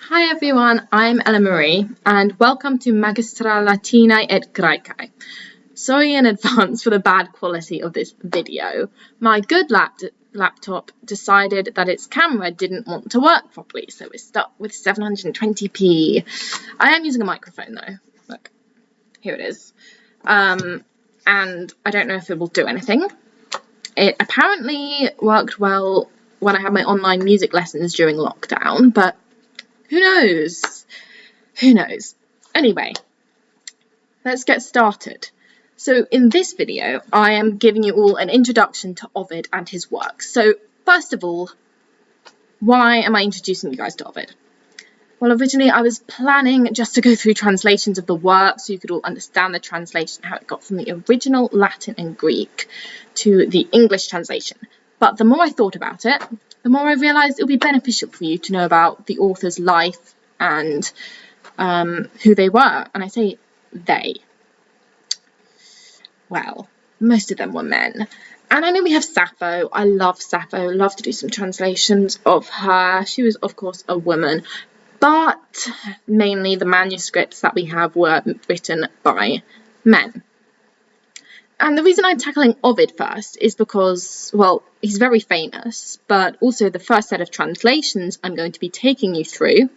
Hi everyone, I'm Ella Marie and welcome to Magistra Latinae et Graecae. Sorry in advance for the bad quality of this video. My good laptop decided that its camera didn't want to work properly, so we're stuck with 720p. I am using a microphone though. Look, here it is. And I don't know if it will do anything. It apparently worked well when I had my online music lessons during lockdown, but who knows? Who knows? Anyway, let's get started. So in this video, I am giving you all an introduction to Ovid and his works. So first of all, why am I introducing you guys to Ovid? Well, originally I was planning just to go through translations of the work so you could all understand the translation, how it got from the original Latin and Greek to the English translation. But the more I thought about it, the more I realised it would be beneficial for you to know about the author's life and who they were. And I say they. Well, most of them were men. And I know we have Sappho. I love Sappho. Love to do some translations of her. She was, of course, a woman. But mainly the manuscripts that we have were written by men. And the reason I'm tackling Ovid first is because, well, he's very famous, but also the first set of translations I'm going to be taking you through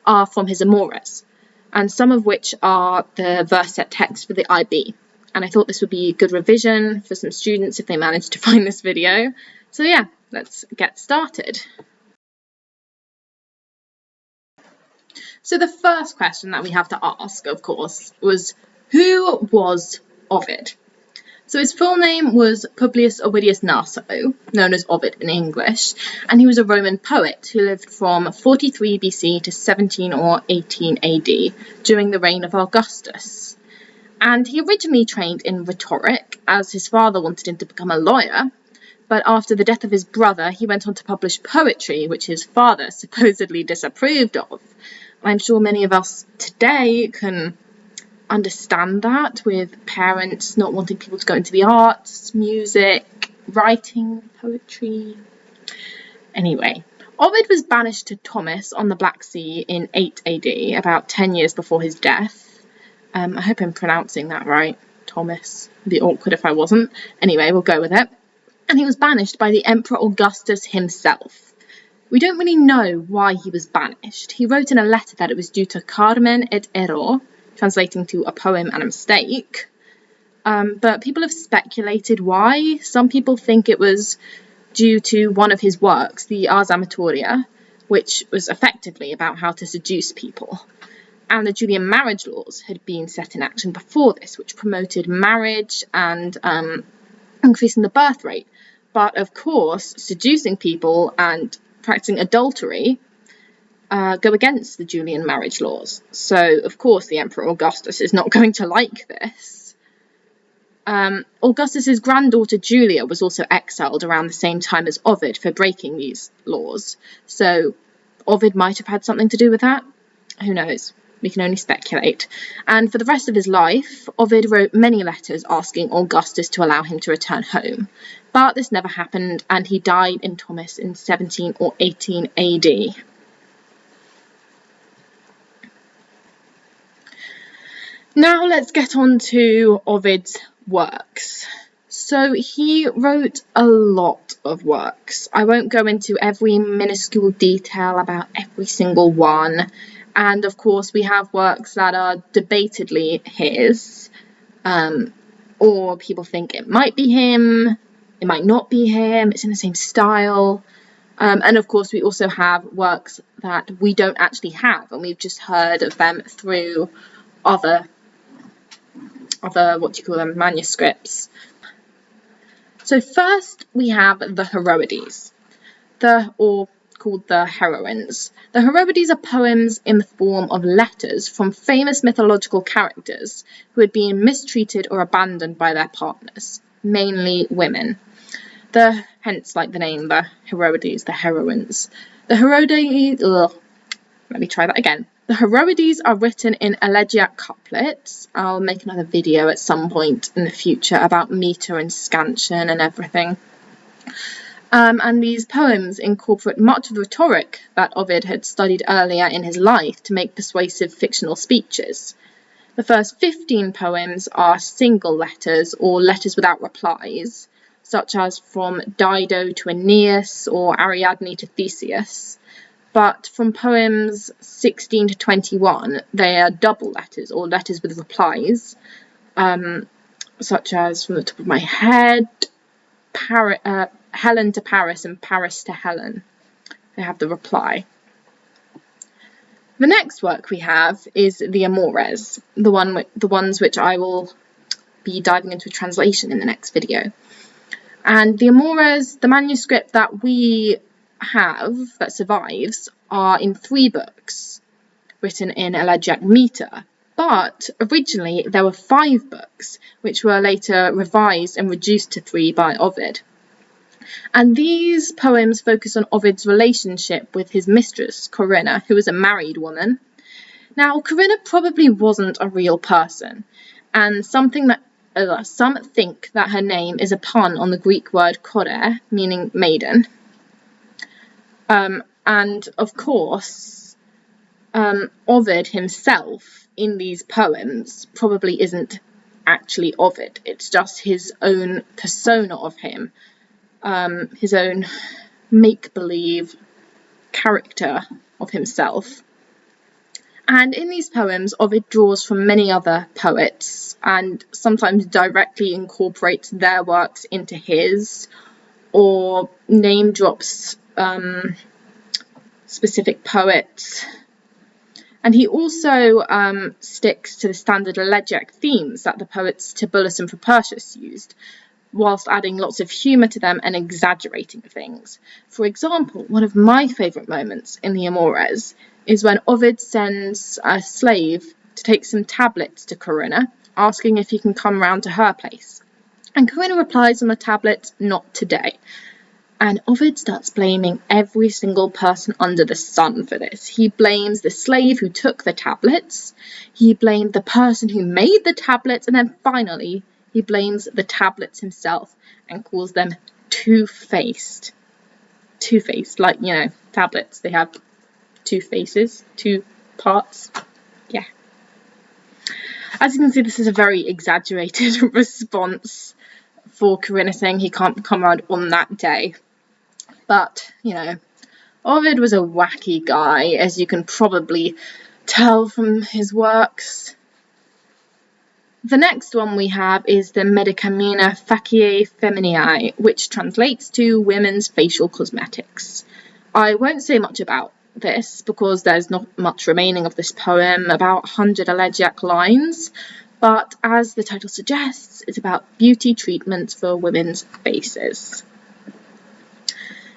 are from his Amores, and some of which are the verse set text for the IB. And I thought this would be a good revision for some students if they manage to find this video. So yeah, let's get started. So the first question that we have to ask, of course, was who was Ovid? So his full name was Publius Ovidius Naso, known as Ovid in English, and he was a Roman poet who lived from 43 BC to 17 or 18 AD during the reign of Augustus. And he originally trained in rhetoric, as his father wanted him to become a lawyer, but after the death of his brother, he went on to publish poetry, which his father supposedly disapproved of. I'm sure many of us today can understand that, with parents not wanting people to go into the arts, music, writing, poetry. Anyway, Ovid was banished to Thomis on the Black Sea in 8 AD, about 10 years before his death. I hope I'm pronouncing that right, Thomas. It'd be awkward if I wasn't. Anyway, we'll go with it. And he was banished by the Emperor Augustus himself. We don't really know why he was banished. He wrote in a letter that it was due to carmen et error, translating to a poem and a mistake. But people have speculated why. Some people think it was due to one of his works, the Ars Amatoria, which was effectively about how to seduce people. And the Julian marriage laws had been set in action before this, which promoted marriage and increasing the birth rate. But of course, seducing people and practicing adultery go against the Julian marriage laws. So, of course, the Emperor Augustus is not going to like this. Augustus's granddaughter Julia was also exiled around the same time as Ovid for breaking these laws. So, Ovid might have had something to do with that. Who knows? We can only speculate. And for the rest of his life, Ovid wrote many letters asking Augustus to allow him to return home. But this never happened, and he died in Thomis in 17 or 18 AD. Now let's get on to Ovid's works. So he wrote a lot of works. I won't go into every minuscule detail about every single one. And of course we have works that are debatedly his, or people think it might be him, it might not be him, it's in the same style. And of course we also have works that we don't actually have, and we've just heard of them through other manuscripts. So first we have the Heroides, called the heroines. The Heroides are poems in the form of letters from famous mythological characters who had been mistreated or abandoned by their partners, mainly women. Hence, like the name, the Heroides, the heroines. The Heroides, The Heroides are written in elegiac couplets. I'll make another video at some point in the future about metre and scansion and everything. And these poems incorporate much of the rhetoric that Ovid had studied earlier in his life to make persuasive fictional speeches. The first 15 poems are single letters or letters without replies, such as from Dido to Aeneas or Ariadne to Theseus. But from poems 16 to 21, they are double letters or letters with replies, such as, from the top of my head, Helen to Paris and Paris to Helen. They have the reply. The next work we have is the Amores, the ones which I will be diving into a translation in the next video. And the Amores, the manuscript that we have that survives, are in 3 books, written in elegiac metre. But originally there were 5 books, which were later revised and reduced to 3 by Ovid. And these poems focus on Ovid's relationship with his mistress, Corinna, who was a married woman. Now, Corinna probably wasn't a real person, and some think that her name is a pun on the Greek word kore, meaning maiden. And of course, Ovid himself in these poems probably isn't actually Ovid. It's just his own persona of him. His own make-believe character of himself. And in these poems, Ovid draws from many other poets and sometimes directly incorporates their works into his, or name drops specific poets. And he also sticks to the standard elegiac themes that the poets Tibullus and Propertius used, whilst adding lots of humour to them and exaggerating things. For example, one of my favourite moments in the Amores is when Ovid sends a slave to take some tablets to Corinna, asking if he can come round to her place. And Corinna replies on the tablets, "Not today." And Ovid starts blaming every single person under the sun for this. He blames the slave who took the tablets, he blamed the person who made the tablets, and then finally he blames the tablets himself and calls them two-faced. Two-faced, like, you know, tablets, they have 2 faces, 2 parts. Yeah. As you can see, this is a very exaggerated response for Corinna saying he can't come around on that day. But, you know, Ovid was a wacky guy, as you can probably tell from his works. The next one we have is the Medicamina Faciae Feminae, which translates to women's facial cosmetics. I won't say much about this because there's not much remaining of this poem, about 100 elegiac lines, but as the title suggests, it's about beauty treatments for women's faces.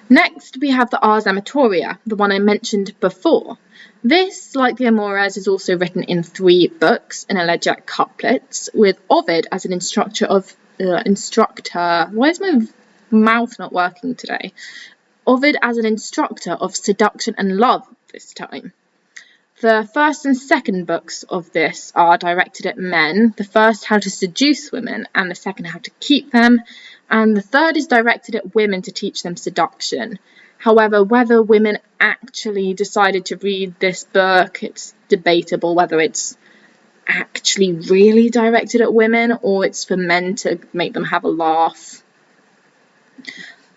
Next, we have the Ars Amatoria, the one I mentioned before. This, like the Amores, is also written in 3 books in elegiac couplets, with Ovid as an instructor. Why is my mouth not working today? Ovid as an instructor of seduction and love this time. The first and second books of this are directed at men. The first, how to seduce women, and the second, how to keep them. And the third is directed at women to teach them seduction. However, whether women actually decided to read this book, it's debatable whether it's actually really directed at women or it's for men to make them have a laugh.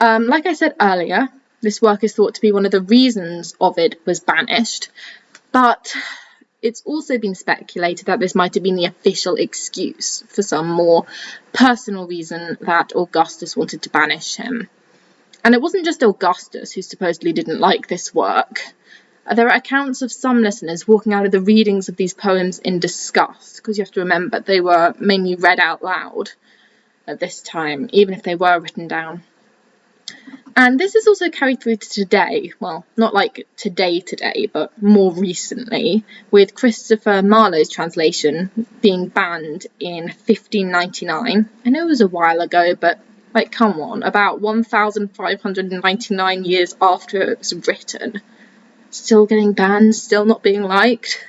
Like I said earlier, this work is thought to be one of the reasons Ovid was banished, but it's also been speculated that this might have been the official excuse for some more personal reason that Augustus wanted to banish him. And it wasn't just Augustus who supposedly didn't like this work. There are accounts of some listeners walking out of the readings of these poems in disgust, because you have to remember they were mainly read out loud at this time, even if they were written down. And this is also carried through to today, well, not like today, but more recently, with Christopher Marlowe's translation being banned in 1599. I know it was a while ago, but like, come on, about 1,599 years after it was written. Still getting banned, still not being liked.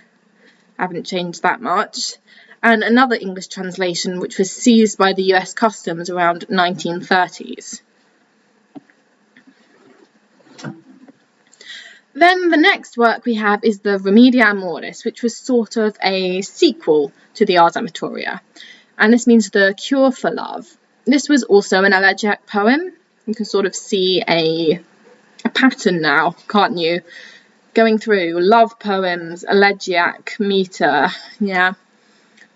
Haven't changed that much. And another English translation which was seized by the US Customs around 1930s. Then the next work we have is the Remedia Amoris, which was sort of a sequel to the Ars Amatoria, and this means the cure for love. This was also an elegiac poem. You can sort of see a pattern now, can't you? Going through love poems, elegiac, meter, yeah.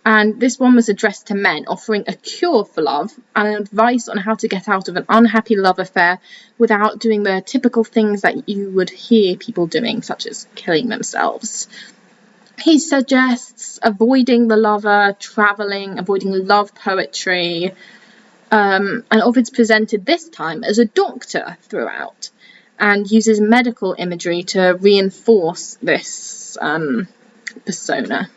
And this one was addressed to men, offering a cure for love and advice on how to get out of an unhappy love affair without doing the typical things that you would hear people doing, such as killing themselves. He suggests avoiding the lover, travelling, avoiding love poetry, and Ovid's presented this time as a doctor throughout, and uses medical imagery to reinforce this persona.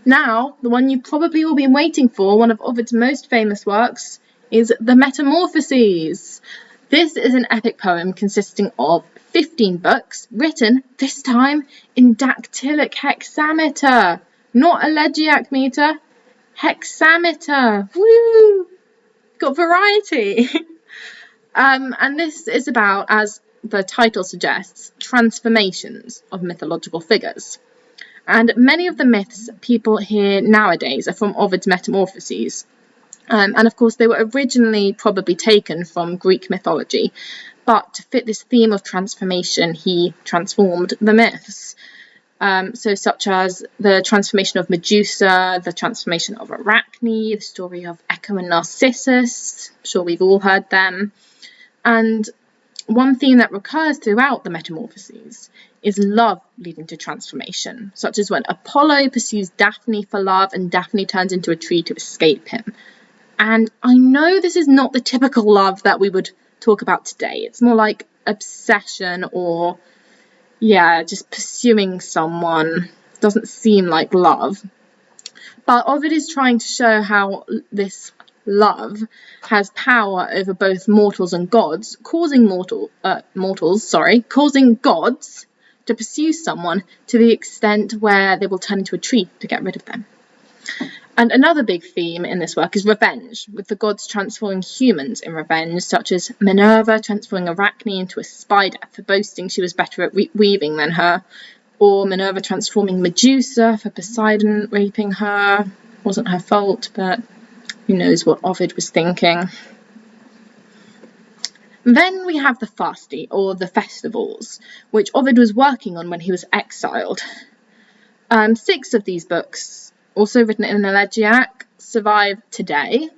Now, the one you probably all been waiting for, one of Ovid's most famous works, is the Metamorphoses. This is an epic poem consisting of 15 books, written, this time, in dactylic hexameter. Not elegiac meter, hexameter. Woo! Got variety. And this is about, as the title suggests, transformations of mythological figures. And many of the myths people hear nowadays are from Ovid's Metamorphoses. And of course, they were originally probably taken from Greek mythology, but to fit this theme of transformation, he transformed the myths. So such as the transformation of Medusa, the transformation of Arachne, the story of Echo and Narcissus. I'm sure we've all heard them. And one theme that recurs throughout the Metamorphoses is love leading to transformation, such as when Apollo pursues Daphne for love and Daphne turns into a tree to escape him. And I know this is not the typical love that we would talk about today. It's more like obsession or, just pursuing someone. Doesn't seem like love. But Ovid is trying to show how this love has power over both mortals and gods, causing gods to pursue someone to the extent where they will turn into a tree to get rid of them. And another big theme in this work is revenge, with the gods transforming humans in revenge, such as Minerva transforming Arachne into a spider for boasting she was better at weaving than her, or Minerva transforming Medusa for Poseidon raping her. Wasn't her fault, but who knows what Ovid was thinking. Then we have the Fasti, or the festivals, which Ovid was working on when he was exiled. 6 of these books, also written in an elegiac, survive today,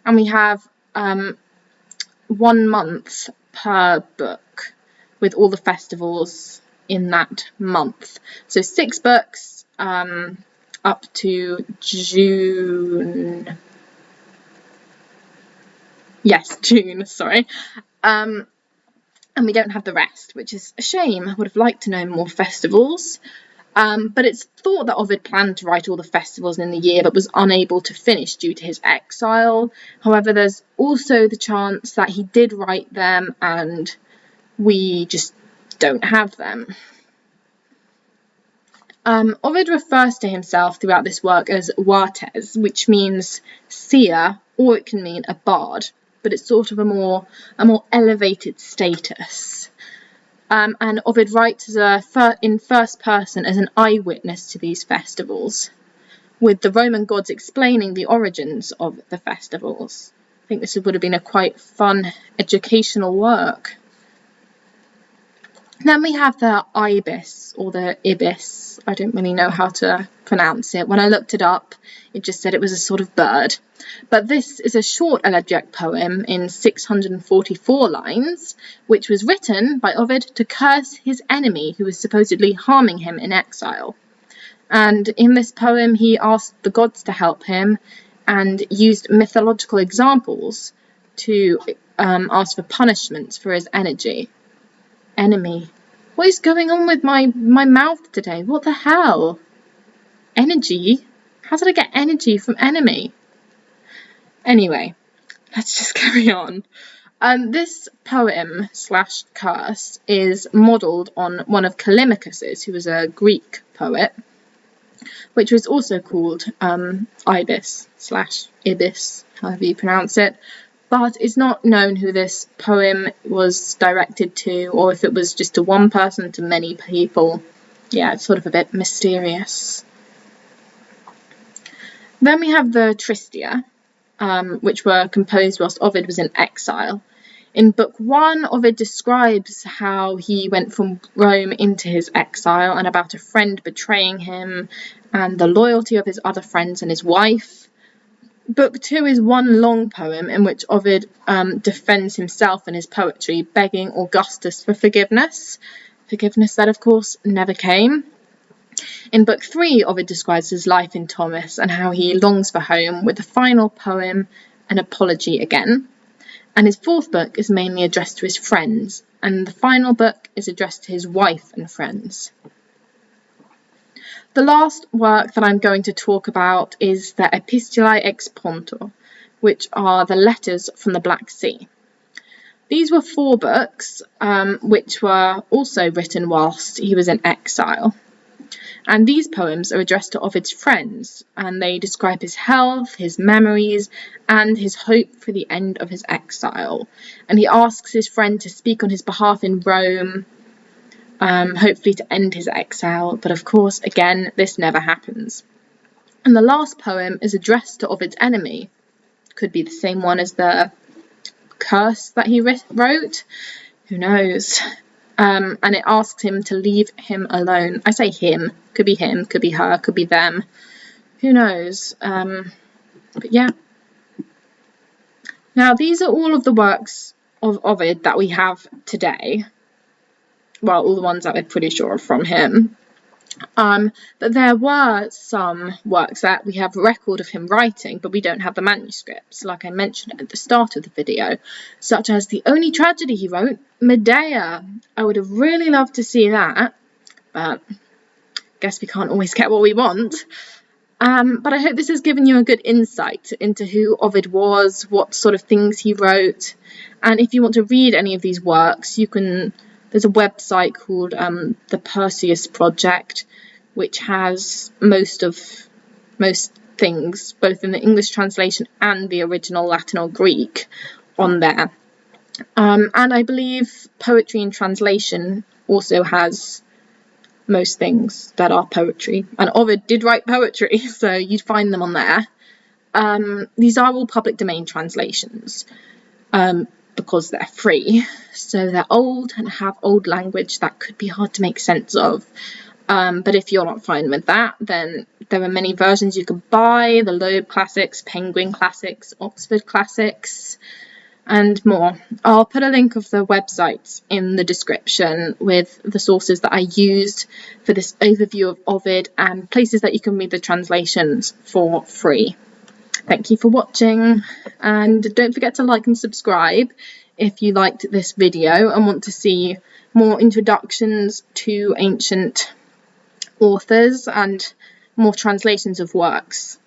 and we have 1 month per book, with all the festivals in that month. So 6 books up to June. Yes, June, sorry. And we don't have the rest, which is a shame. I would have liked to know more festivals. But it's thought that Ovid planned to write all the festivals in the year but was unable to finish due to his exile. However, there's also the chance that he did write them and we just don't have them. Ovid refers to himself throughout this work as Vates, which means seer, or it can mean a bard, but it's sort of a more elevated status. And Ovid writes in first person as an eyewitness to these festivals, with the Roman gods explaining the origins of the festivals. I think this would have been a quite fun educational work. Then we have the ibis, or the ibis. I don't really know how to pronounce it. When I looked it up, it just said it was a sort of bird. But this is a short elegiac poem in 644 lines, which was written by Ovid to curse his enemy who was supposedly harming him in exile. And in this poem, he asked the gods to help him and used mythological examples to ask for punishments for his enemy. What is going on with my mouth today? What the hell? Energy? How did I get energy from enemy? Anyway, let's just carry on. This poem / curse is modelled on one of Callimachus's, who was a Greek poet, which was also called ibis / ibis, however you pronounce it. but it's not known who this poem was directed to, or if it was just to one person, to many people. Yeah, it's sort of a bit mysterious. Then we have the Tristia, which were composed whilst Ovid was in exile. In Book 1, Ovid describes how he went from Rome into his exile, and about a friend betraying him, and the loyalty of his other friends and his wife. Book 2 is one long poem in which Ovid defends himself and his poetry, begging Augustus for forgiveness. Forgiveness that, of course, never came. In Book 3, Ovid describes his life in Thomas and how he longs for home, with the final poem an apology again. And his fourth book is mainly addressed to his friends, and the final book is addressed to his wife and friends. The last work that I'm going to talk about is the Epistulae ex Ponto, which are the letters from the Black Sea. These were 4 books, which were also written whilst he was in exile. And these poems are addressed to Ovid's friends, and they describe his health, his memories, and his hope for the end of his exile. And he asks his friend to speak on his behalf in Rome, hopefully to end his exile. But of course, again, this never happens. And the last poem is addressed to Ovid's enemy. Could be the same one as the curse that he wrote. Who knows? And it asks him to leave him alone. I say him, could be her, could be them. Who knows? But yeah. Now, these are all of the works of Ovid that we have today. Well, all the ones that we're pretty sure are from him. But there were some works that we have record of him writing, but we don't have the manuscripts, like I mentioned at the start of the video, such as the only tragedy he wrote, Medea. I would have really loved to see that, but I guess we can't always get what we want. But I hope this has given you a good insight into who Ovid was, what sort of things he wrote, and if you want to read any of these works, there's a website called the Perseus Project, which has most things, both in the English translation and the original Latin or Greek, on there. And I believe Poetry in Translation also has most things that are poetry. And Ovid did write poetry, so you'd find them on there. These are all public domain translations, because they're free. So they're old and have old language that could be hard to make sense of. But if you're not fine with that, then there are many versions you can buy: the Loeb Classics, Penguin Classics, Oxford Classics, and more. I'll put a link of the websites in the description with the sources that I used for this overview of Ovid and places that you can read the translations for free. Thank you for watching, and don't forget to like and subscribe if you liked this video and want to see more introductions to ancient authors and more translations of works.